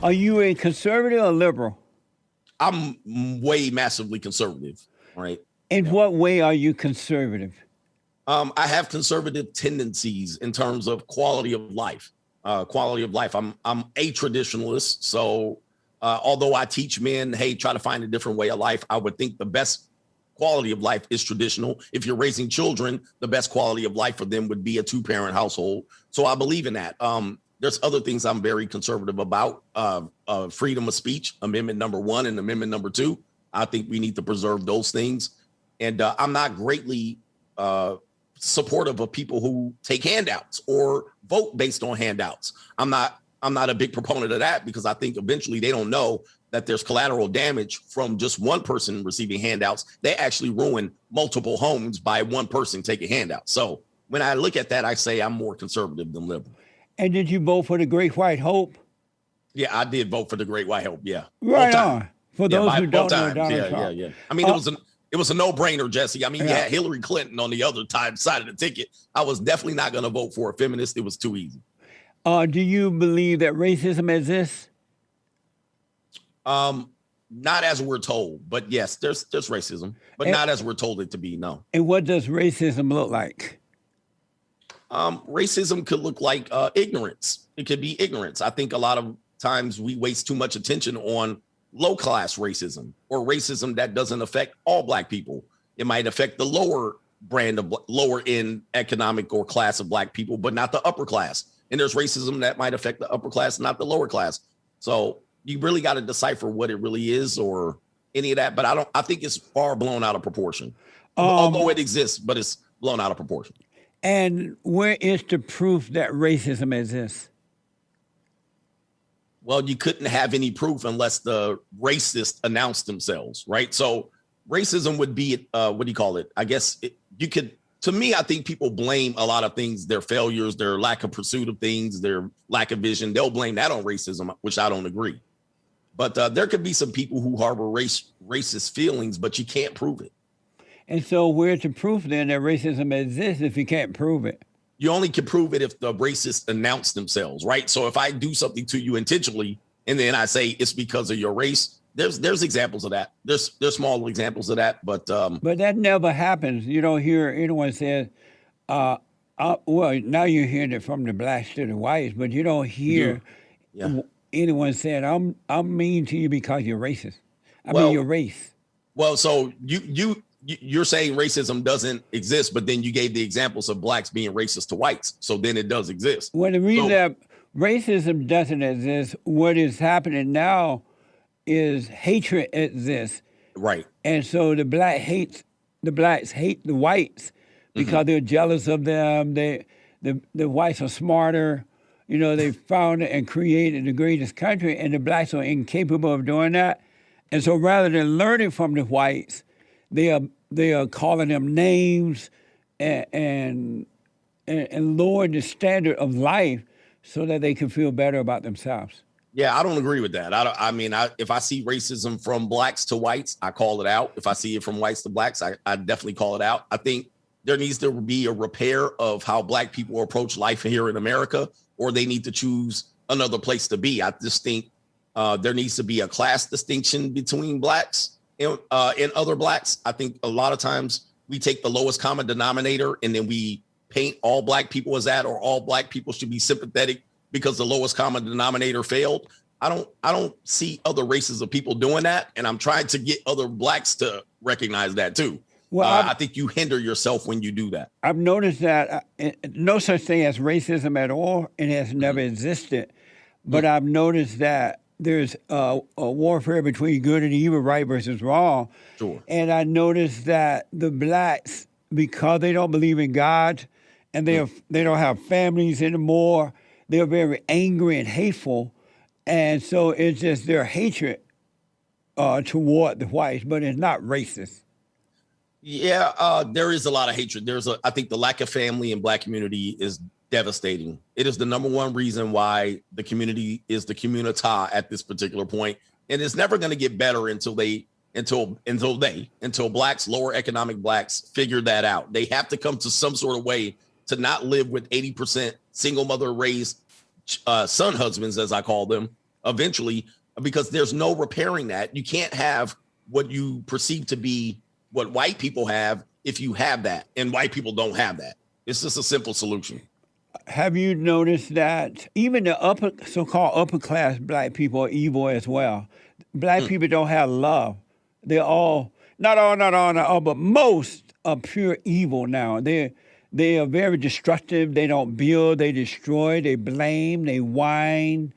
Are you a conservative or liberal? I'm way massively conservative, right? In Yeah. what way are you conservative? I have conservative tendencies in terms of quality of life. Quality of life. I'm a traditionalist, so although I teach men, hey, try to find a different way of life, I would think the best quality of life is traditional. If you're raising children, the best quality of life for them would be a two-parent household. So I believe in that. There's other things I'm very conservative about. Freedom of speech, Amendment number 1 and Amendment number 2. I think we need to preserve those things. And I'm not greatly supportive of people who take handouts or vote based on handouts. I'm not a big proponent of that because I think eventually they don't know that there's collateral damage from just one person receiving handouts. They actually ruin multiple homes by one person taking handouts. So when I look at that, I say I'm more conservative than liberal. And did you vote for the Great White Hope? Yeah, I did vote for the Great White Hope. Yeah, right on. For those who don't know times. Donald Trump. Yeah. I mean, it was a no-brainer, Jesse. I mean, you had Hillary Clinton on the other side of the ticket. I was definitely not going to vote for a feminist. It was too easy. Do you believe that racism exists? Not as we're told, but yes, there's racism, but not as we're told it to be. No. And what does racism look like? Racism could look like ignorance. It could be ignorance. I think a lot of times we waste too much attention on low-class racism or racism that doesn't affect all Black people. It might affect the lower end economic or class of Black people, but not the upper class. And there's racism that might affect the upper class, not the lower class. So you really got to decipher what it really is or any of that. But I think it's far blown out of proportion. Although it exists, but it's blown out of proportion. And where is the proof that racism exists? Well, you couldn't have any proof unless the racists announced themselves, right? So racism would be, what do you call it? I guess to me, I think people blame a lot of things, their failures, their lack of pursuit of things, their lack of vision. They'll blame that on racism, which I don't agree. But there could be some people who harbor racist feelings, but you can't prove it. And so where's the proof then that racism exists if you can't prove it? You only can prove it if the racists announce themselves, right? So if I do something to you intentionally and then I say it's because of your race, there's examples of that. There's small examples of that, but that never happens. You don't hear anyone say, well, now you're hearing it from the Blacks to the whites, but you don't hear anyone saying, I'm mean to you because you're racist. I mean your race. Well, so you're saying racism doesn't exist, but then you gave the examples of Blacks being racist to whites. So then it does exist. Well, the reason that racism doesn't exist, what is happening now is hatred exists. Right. And so the blacks hate the whites because they're jealous of them. The whites are smarter. You know, they founded and created the greatest country, and the Blacks are incapable of doing that. And so rather than learning from the whites, they are calling them names and lowering the standard of life so that they can feel better about themselves. Yeah, I don't agree with that. If I see racism from Blacks to whites, I call it out. If I see it from whites to Blacks, I definitely call it out. I think there needs to be a repair of how Black people approach life here in America, or they need to choose another place to be. I just think there needs to be a class distinction between Blacks and other Blacks. I think a lot of times we take the lowest common denominator and then we paint all Black people as that, or all Black people should be sympathetic because the lowest common denominator failed. I don't see other races of people doing that, and I'm trying to get other Blacks to recognize that too. Well, I think you hinder yourself when you do that. I've noticed that no such thing as racism at all. It has never existed. But I've noticed that there's a warfare between good and evil, right versus wrong. Sure. And I noticed that the Blacks, because they don't believe in God and they don't have families anymore, they're very angry and hateful. And so it's just their hatred toward the whites, but it's not racist. Yeah, there is a lot of hatred. I think the lack of family in Black community is devastating. It is the number one reason why the community is the communita at this particular point. And it's never going to get better until Blacks, lower economic Blacks, figure that out. They have to come to some sort of way to not live with 80% single mother raised son husbands, as I call them, eventually, because there's no repairing that. You can't have what you perceive to be what white people have if you have that, and white people don't have that. It's just a simple solution. Have you noticed that even the so-called upper class black people are evil as well? Black people don't have love. They're all, not all, but most are pure evil now. They are very destructive. They don't build, they destroy, they blame, they whine.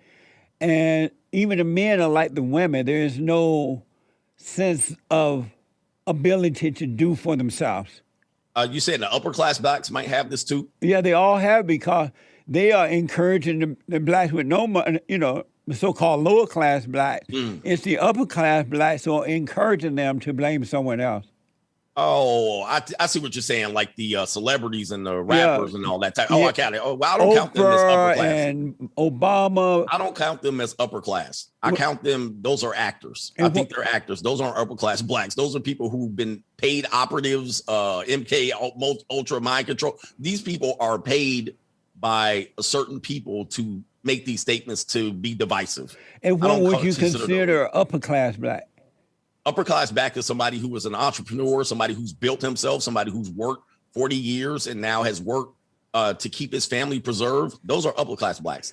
And even the men are like the women. There is no sense of ability to do for themselves. You said the upper class blacks might have this too? Yeah, they all have, because they are encouraging the blacks with no money, the so-called lower class blacks. It's the upper class blacks who are encouraging them to blame someone else. Oh, I see what you're saying, like the celebrities and the rappers and all that type. Oh, Yeah. I count it. Oh, well, I don't count them as upper class. And Obama. I don't count them as upper class. I count them, those are actors. And I think they're actors. Those aren't upper class blacks. Those are people who've been paid operatives, MK Ultra mind control. These people are paid by certain people to make these statements to be divisive. And what would you consider upper class black? Upper class black is somebody who was an entrepreneur, somebody who's built himself, somebody who's worked 40 years and now has worked to keep his family preserved. Those are upper class blacks.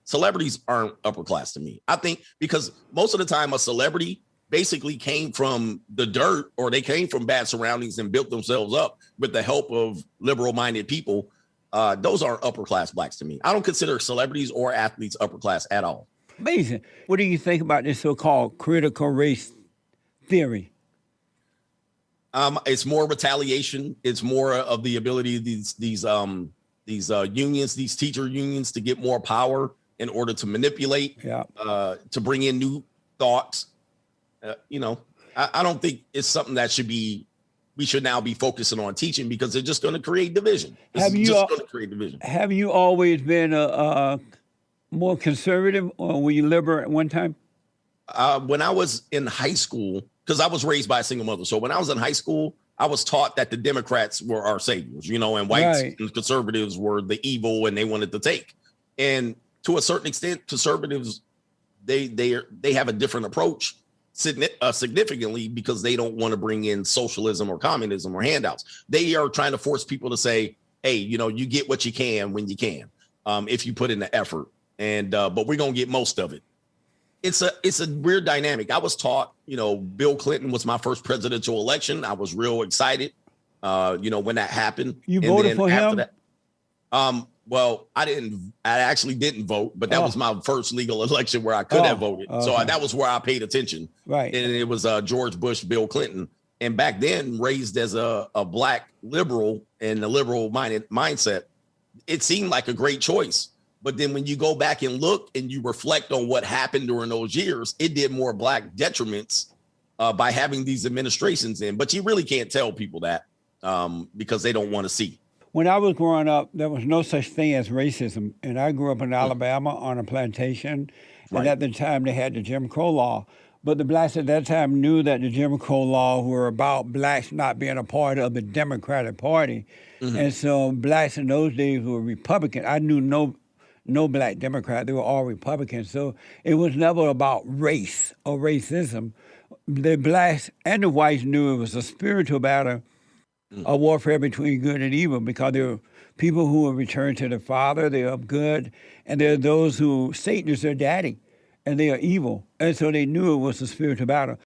Celebrities aren't upper class to me. I think because most of the time a celebrity basically came from the dirt, or they came from bad surroundings and built themselves up with the help of liberal minded people. Those aren't upper class blacks to me. I don't consider celebrities or athletes upper class at all. Amazing. What do you think about this so-called critical race theory? It's more retaliation. It's more of the ability of these unions, these teacher unions, to get more power in order to manipulate, to bring in new thoughts. I don't think it's something that we should now be focusing on teaching, because they're just going to create division. Have you always been a more conservative, or were you liberal at one time? When I was in high school, because I was raised by a single mother. So when I was in high school, I was taught that the Democrats were our saviors, and whites and conservatives were the evil and they wanted to take. And to a certain extent, conservatives, they have a different approach significantly, because they don't want to bring in socialism or communism or handouts. They are trying to force people to say, hey, you get what you can when you can, if you put in the effort. And but we're going to get most of it. It's a weird dynamic. I was taught, Bill Clinton was my first presidential election. I was real excited, when that happened. You voted for him? That, well, I actually didn't vote, but that was my first legal election where I could have voted. Okay. So that was where I paid attention. Right. And it was George Bush, Bill Clinton. And back then, raised as a black liberal and a liberal mindset, it seemed like a great choice. But then when you go back and look and you reflect on what happened during those years, it did more black detriments by having these administrations in. But you really can't tell people that because they don't want to see. When I was growing up, there was no such thing as racism. And I grew up in Alabama on a plantation. And at the time, they had the Jim Crow law. But the blacks at that time knew that the Jim Crow law were about blacks not being a part of the Democratic Party. Mm-hmm. And so blacks in those days were Republican. I knew no black Democrat. They were all Republicans. So it was never about race or racism. The blacks and the whites knew it was a spiritual battle, a warfare between good and evil, because there were people who were returned to the Father, they are good, and there are those who, Satan is their daddy, and they are evil. And so they knew it was a spiritual battle.